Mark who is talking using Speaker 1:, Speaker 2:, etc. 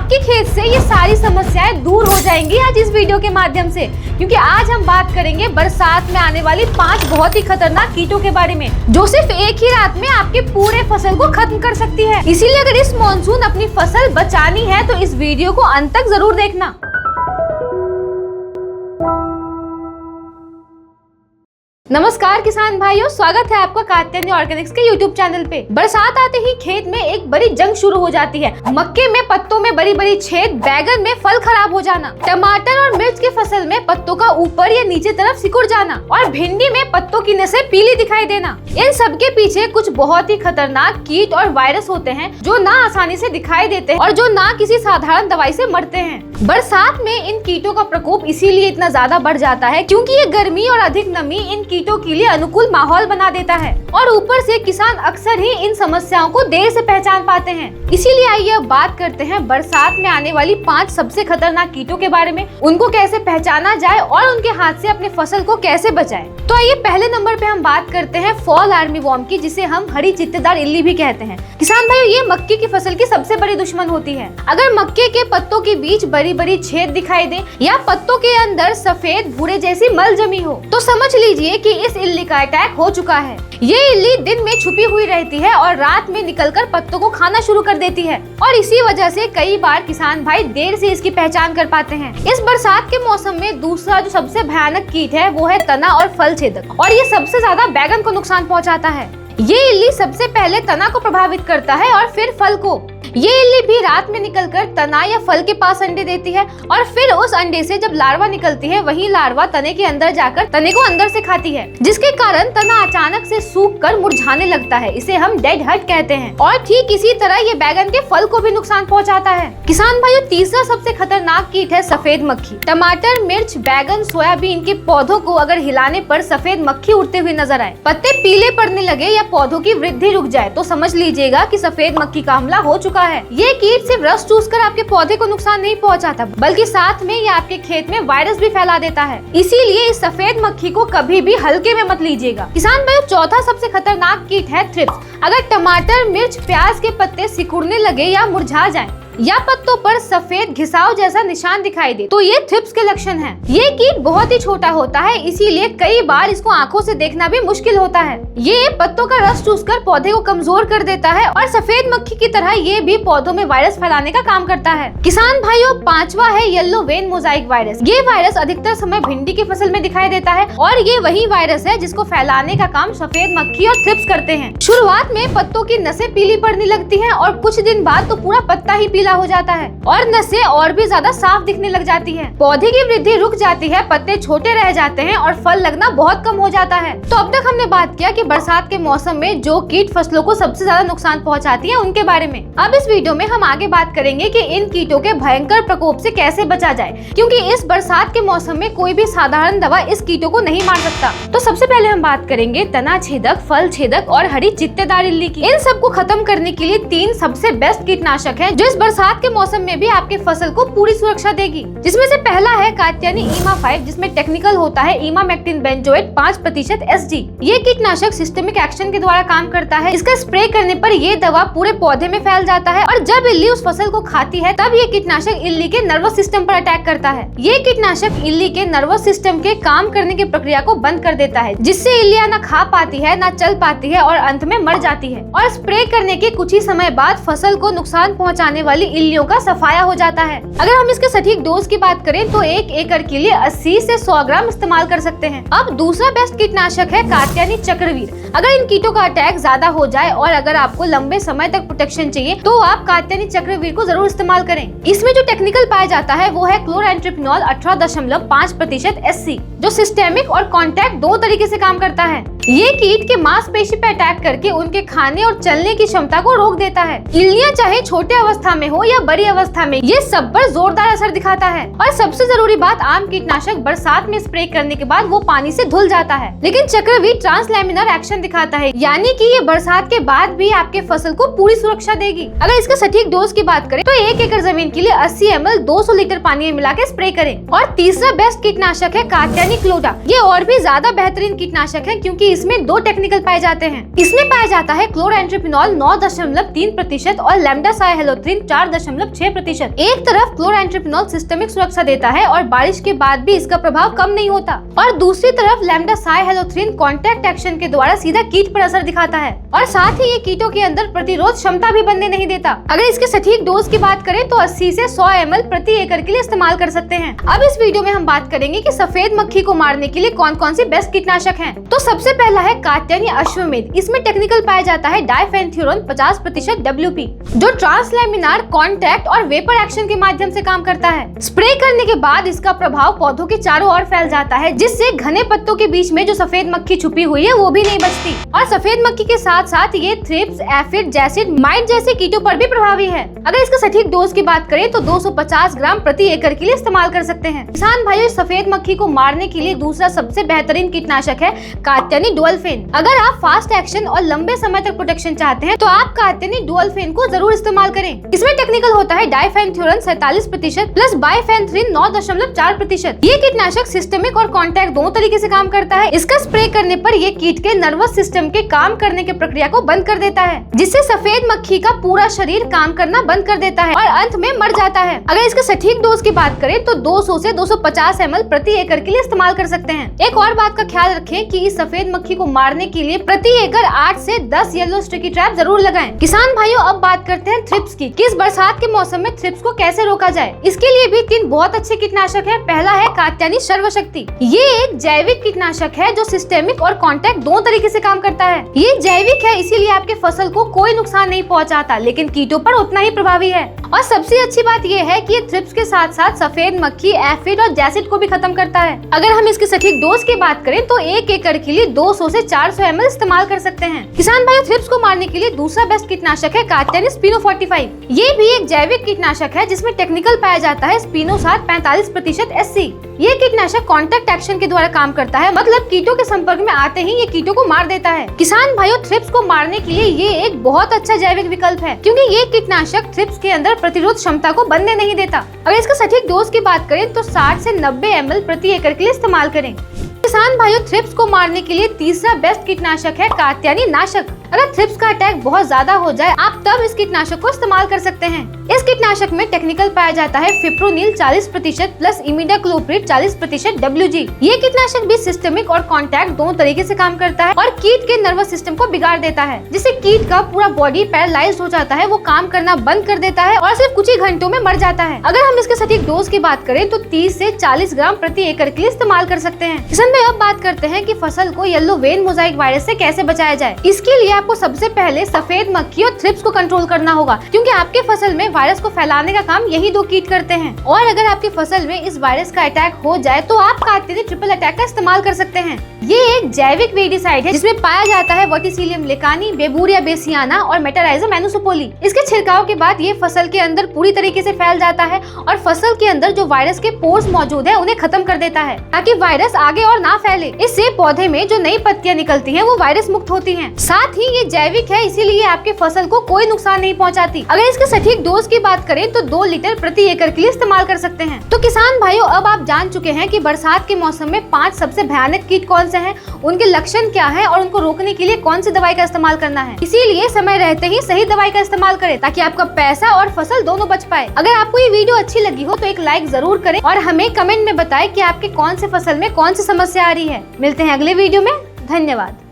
Speaker 1: आपके खेत से ये सारी समस्याएं दूर हो जाएंगी आज इस वीडियो के माध्यम से, क्योंकि आज हम बात करेंगे बरसात में आने वाली 5 बहुत ही खतरनाक कीटों के बारे में, जो सिर्फ एक ही रात में आपके पूरे फसल को खत्म कर सकती है। इसीलिए अगर इस मॉनसून अपनी फसल बचानी है तो इस वीडियो को अंत तक जरूर देखना। नमस्कार किसान भाइयों, स्वागत है आपका कात्यायनी ऑर्गेनिक्स के YouTube चैनल पे। बरसात आते ही खेत में एक बड़ी जंग शुरू हो जाती है। मक्के में पत्तों में बड़ी बड़ी छेद, बैगन में फल खराब हो जाना, टमाटर और मिर्च की फसल में पत्तों का ऊपर या नीचे तरफ सिकुड़ जाना और भिंडी में पत्तों की नसें पीली दिखाई देना। इन सब के पीछे कुछ बहुत ही खतरनाक कीट और वायरस होते हैं जो ना आसानी से दिखाई देते हैं और जो ना किसी साधारण दवाई से मरते हैं। बरसात में इन कीटों का प्रकोप इसीलिए इतना ज्यादा बढ़ जाता है क्योंकि ये गर्मी और अधिक नमी इन कीटों के लिए अनुकूल माहौल बना देता है और ऊपर से किसान अक्सर ही इन समस्याओं को देर से पहचान पाते हैं। इसीलिए आइए अब बात करते हैं बरसात में आने वाली 5 सबसे खतरनाक कीटों के बारे में, उनको कैसे पहचाना जाए और उनके हाथ से अपने फसल को कैसे बचाएं। तो आइए पहले नंबर पे हम बात करते हैं फॉल आर्मीवॉर्म की, जिसे हम हरी चित्तेदार इल्ली भी कहते हैं। किसान भाइयों, ये मक्के की फसल की सबसे बड़ी दुश्मन होती है। अगर मक्के के पत्तों के बीच बड़ी बड़ी छेद दिखाई दे या पत्तों के अंदर सफेद भूरे जैसी मल जमी हो तो समझ लीजिए कि इस इल्ली का अटैक हो चुका है। ये इल्ली दिन में छुपी हुई रहती है और रात में निकलकर पत्तों को खाना शुरू कर देती है और इसी वजह से कई बार किसान भाई देर से इसकी पहचान कर पाते हैं। इस बरसात के मौसम में दूसरा जो सबसे भयानक कीट है वो है तना और फल छेदक, और ये सबसे ज्यादा बैगन को नुकसान पहुंचाता है। ये इल्ली सबसे पहले तना को प्रभावित करता है और फिर फल को। ये इल्ली भी रात में निकलकर तना या फल के पास अंडे देती है और फिर उस अंडे से जब लार्वा निकलती है वही लार्वा तने के अंदर जाकर तने को अंदर से खाती है, जिसके कारण तना अचानक से सूख कर मुरझाने लगता है। इसे हम डेड हर्ट कहते हैं। और ठीक इसी तरह ये बैगन के फल को भी नुकसान पहुंचाता है। किसान भाइयों, तीसरा सबसे खतरनाक कीट है सफेद मक्खी। टमाटर, मिर्च, बैगन, सोयाबीन के पौधों को अगर हिलाने पर सफेद मक्खी उड़ते हुए नजर आए, पत्ते पीले पड़ने लगे या पौधों की वृद्धि रुक जाए तो समझ लीजिएगा कि सफेद मक्खी का हमला हो चुका है। ये कीट सिर्फ रस चूसकर आपके पौधे को नुकसान नहीं पहुंचाता, बल्कि साथ में ये आपके खेत में वायरस भी फैला देता है। इसीलिए इस सफेद मक्खी को कभी भी हल्के में मत लीजिएगा। किसान भाइयों, चौथा सबसे खतरनाक कीट है थ्रिप्स। अगर टमाटर, मिर्च, प्याज के पत्ते सिकुड़ने लगे या मुरझा जाएं, या पत्तों पर सफेद घिसाव जैसा निशान दिखाई दे तो ये थ्रिप्स के लक्षण हैं। ये कीट बहुत ही छोटा होता है, इसीलिए कई बार इसको आंखों से देखना भी मुश्किल होता है। ये पत्तों का रस चूसकर पौधे को कमजोर कर देता है और सफेद मक्खी की तरह ये भी पौधों में वायरस फैलाने का काम करता है। किसान भाइयों, पांचवा है येलो वेन मोजाइक वायरस। ये वायरस अधिकतर समय भिंडी की फसल में दिखाई देता है और ये वही वायरस है जिसको फैलाने का काम सफेद मक्खी और थ्रिप्स करते हैं। शुरुआत में पत्तों की नसें पीली पड़ने लगती है और कुछ दिन बाद तो पूरा पत्ता ही पीला हो जाता है और नसें और भी ज्यादा साफ दिखने लग जाती है। पौधे की वृद्धि रुक जाती है, पत्ते छोटे रह जाते हैं और फल लगना बहुत कम हो जाता है। तो अब तक हमने बात किया कि बरसात के मौसम में जो कीट फसलों को सबसे ज्यादा नुकसान पहुंचाती है उनके बारे में। अब इस वीडियो में हम आगे बात करेंगे कि इन कीटों के भयंकर प्रकोप से कैसे बचा जाए, क्योंकि इस बरसात के मौसम में कोई भी साधारण दवा इस कीटों को नहीं मार सकता। तो सबसे पहले हम बात करेंगे तना छेदक, फल छेदक और हरी चित्तेदार इल्ली की। इन सबको खत्म करने के लिए 3 सबसे बेस्ट कीटनाशक है जो इस बरसात के मौसम में भी आपके फसल को पूरी सुरक्षा देगी, जिसमें से पहला है कात्यायनी ईमा 5, जिसमें टेक्निकल होता है इमामेक्टिन बेंजोएट 5% SG। ये कीटनाशक सिस्टेमिक एक्शन के द्वारा काम करता है। इसका स्प्रे करने पर ये दवा पूरे पौधे में फैल जाता है और जब इल्ली उस फसल को खाती है तब ये कीटनाशक इल्ली के नर्वस सिस्टम पर अटैक करता है। ये कीटनाशक इल्ली के नर्वस सिस्टम के काम करने की प्रक्रिया को बंद कर देता है, जिससे इल्लियां न खा पाती है, न चल पाती है और अंत में मर जाती है। और स्प्रे करने के कुछ ही समय बाद फसल को नुकसान पहुँचाने वाली इल्लियों का सफाया हो जाता है। अगर हम इसके सटीक डोज की बात करें तो 1 एकड़ के लिए 80 से 100 ग्राम इस्तेमाल कर सकते हैं। अब दूसरा बेस्ट कीटनाशक है कात्यायनी चक्रवीर। अगर इन कीटों का अटैक ज्यादा हो जाए और अगर आपको लंबे समय तक प्रोटेक्शन चाहिए तो आप कात्यायनी चक्रवीर को जरूर इस्तेमाल करें। इसमें जो टेक्निकल पाया जाता है वो है क्लोरएंट्रोपिनॉल 18.5% SC, जो सिस्टेमिक और कॉन्टैक्ट 2 तरीके से काम करता है। ये कीट के मांसपेशी पे अटैक करके उनके खाने और चलने की क्षमता को रोक देता है। इल्लियां चाहे छोटे अवस्था में हो या बड़ी अवस्था में, ये सब पर जोरदार असर दिखाता है। और सबसे जरूरी बात, आम कीटनाशक बरसात में स्प्रे करने के बाद वो पानी से धुल जाता है, लेकिन चक्रवीर ट्रांसलैमिनर एक्शन दिखाता है, यानी कि ये बरसात के बाद भी आपके फसल को पूरी सुरक्षा देगी। अगर इसका सटीक डोज की बात करें तो 1 एकड़ जमीन के लिए 80 ml 200 लीटर पानी में मिला के स्प्रे करें। और तीसरा बेस्ट कीटनाशक है कात्यायनी क्लोटा। ये और भी ज्यादा बेहतरीन कीटनाशक है क्योंकि इसमें 2 टेक्निकल पाए जाते हैं। इसमें पाया जाता है क्लोरएंट्रोपिनॉल 9.3% और लैम्डासाइहेलोथ्रिन 4.6%। एक तरफ क्लोरएंट्रोपिनोल सिस्टमिक सुरक्षा देता है और बारिश के बाद भी इसका प्रभाव कम नहीं होता, और दूसरी तरफ लैम्डासाइहेलोथ्रीन कॉन्टैक्ट एक्शन के द्वारा सीधा कीट पर असर दिखाता है और साथ ही ये कीटों के अंदर प्रतिरोध क्षमता भी बनने नहीं देता। अगर इसके सटीक डोज की बात करें तो 80 से 100 ml प्रति एकड़ के लिए इस्तेमाल कर सकते हैं। अब इस वीडियो में हम बात करेंगे कि सफेद मक्खी को मारने के लिए कौन कौन सी बेस्ट कीटनाशक हैं। तो सबसे पहला है कात्यायनी अश्वमेध। इसमें टेक्निकल पाया जाता है डाइफेंथ्यूरॉन 50% WP, जो ट्रांसलैमिनार कॉन्टैक्ट और वेपर एक्शन के माध्यम से काम करता है। स्प्रे करने के बाद इसका प्रभाव पौधों के चारों ओर फैल जाता है, जिससे घने पत्तों के बीच में जो सफेद मक्खी छुपी हुई है वो भी नहीं बचती। और सफेद मक्खी के साथ साथ ये थ्रिप्स, एफिड, जैसिड, माइट जैसे कीटों पर भी प्रभावी है। अगर इसका सटीक डोज की बात करें तो 250 ग्राम प्रति एकड़ के लिए इस्तेमाल कर सकते हैं। किसान भाइयों, सफेद मक्खी को मारने के लिए दूसरा सबसे बेहतरीन कीटनाशक है कात्यायनी डुअलफेन। अगर आप फास्ट एक्शन और लंबे समय तक प्रोटेक्शन चाहते हैं तो आप कात्यायनी डुअलफेन को जरूर इस्तेमाल करें। इसमें टेक्निकल होता है डाइफेंथ्यूरॉन 47% प्लस बाइफेंथ्रिन 9.4%। ये कीटनाशक सिस्टमिक और कॉन्टैक्ट दोनों तरीके से काम करता है। इसका स्प्रे करने पर ये कीट के नर्वस सिस्टम के काम करने की प्रक्रिया को बंद कर देता है, जिससे सफेद मक्खी का पूरा शरीर काम करना बंद कर देता है और अंत में मर जाता है। अगर इसके सटीक डोज की बात करें तो 200 से 250 ml प्रति एकड़ के लिए इस्तेमाल कर सकते हैं। एक और बात का ख्याल रखें कि इस सफेद मक्खी को मारने के लिए प्रति एकड़ 8 से 10 येलो स्टिकी ट्रैप जरूर लगाएं। किसान भाइयों, अब बात करते हैं थ्रिप्स की। किस बरसात के मौसम में थ्रिप्स को कैसे रोका जाए। इसके लिए भी 3 बहुत अच्छे कीटनाशक है। पहला है कात्यायनी सर्वशक्ति। ये एक जैविक कीटनाशक है जो सिस्टेमिक और कॉन्टैक्ट दोनों तरीके से काम करता है। ये जैविक है, इसीलिए आपके फसल को कोई नुकसान नहीं पहुंचाता, लेकिन कीटों पर उतना ही प्रभावी है। और सबसे अच्छी बात ये है कि ये थ्रिप्स के साथ साथ सफेद मक्खी, एफिड और जैसिड को भी खत्म करता है। अगर हम इसके सटीक डोज की बात करें तो 1 एकड़ के लिए 200 से 400 ml इस्तेमाल कर सकते हैं। किसान भाइयों, थ्रिप्स को मारने के लिए दूसरा बेस्ट कीटनाशक है कात्यायनी स्पिनो 45। ये भी एक जैविक कीटनाशक है जिसमें टेक्निकल पाया जाता है स्पिनोसाट 45% SC। ये कीटनाशक कॉन्टैक्ट एक्शन के द्वारा काम करता है, मतलब कीटों के संपर्क में आते ही ये कीटों को मार देता है। किसान भाइयों, थ्रिप्स को मारने के लिए ये एक बहुत अच्छा जैविक विकल्प है, क्योंकि ये कीटनाशक थ्रिप्स के अंदर प्रतिरोध क्षमता को बनने नहीं देता। अगर इसका सटीक डोज की बात करें तो 60 से 90 ml प्रति एकड़ के लिए इस्तेमाल करें। किसान भाइयों, थ्रिप्स को मारने के लिए तीसरा बेस्ट कीटनाशक है कात्यायनी नाशक। अगर थ्रिप्स का अटैक बहुत ज्यादा हो जाए, आप तब इस कीटनाशक को इस्तेमाल कर सकते हैं। इस कीटनाशक में टेक्निकल पाया जाता है फिप्रोनिल 40% प्लस इमिडाक्लोप्रिड 40% WG। ये कीटनाशक भी सिस्टमिक और कॉन्टैक्ट दोनों तरीके से काम करता है और कीट के नर्वस सिस्टम को बिगाड़ देता है, जिससे कीट का पूरा बॉडी पैरालाइज्ड हो जाता है, वो काम करना बंद कर देता है और सिर्फ कुछ ही घंटों में मर जाता है। अगर हम इसके सटीक डोज की बात करें तो 30 से 40 ग्राम प्रति एकड़ के लिए इस्तेमाल कर सकते हैं। किसान भाई, अब बात करते हैं कि फसल को येलो वेन मोजाइक वायरस से कैसे बचाया जाए। इसके लिए आपको सबसे पहले सफेद मक्खी और थ्रिप्स को कंट्रोल करना होगा, क्योंकि आपके फसल में वायरस को फैलाने का काम यही 2 कीट करते हैं। और अगर आपकी फसल में इस वायरस का अटैक हो जाए तो आप कात्यायनी ट्रिपल अटैक का इस्तेमाल कर सकते हैं। ये एक जैविक वेडिसाइड है जिसमें पाया जाता है वर्टिसिलियम लेकानी, बेबूरिया बेसियाना और मेटाराइजम एनुसोपोली। इसके छिड़काव के बाद ये फसल के अंदर पूरी तरीके से फैल जाता है और फसल के अंदर जो वायरस के पोर्स मौजूद है उन्हें खत्म कर देता है, ताकि वायरस आगे और ना फैले। इससे पौधे में जो नई पत्तियां निकलती हैं वो वायरस मुक्त होती हैं। साथ ही ये जैविक है, इसीलिए आपके फसल को कोई नुकसान नहीं पहुंचाती। अगर इसके सटीक डोज की बात करें तो 2 लीटर प्रति एकड़ के लिए इस्तेमाल कर सकते हैं। तो किसान भाइयों, अब आप जान चुके हैं कि बरसात के मौसम में 5 सबसे भयानक कीट कौन से हैं, उनके लक्षण क्या है और उनको रोकने के लिए कौन सी दवाई का इस्तेमाल करना है। इसीलिए समय रहते ही सही दवाई का इस्तेमाल करें, ताकि आपका पैसा और फसल दोनों बच पाए। अगर आपको ये वीडियो अच्छी लगी हो तो एक लाइक जरूर करें और हमें कमेंट में बताएं कि आपके कौन से फसल में कौन सी समस्या आ रही है। मिलते हैं अगले वीडियो में। धन्यवाद।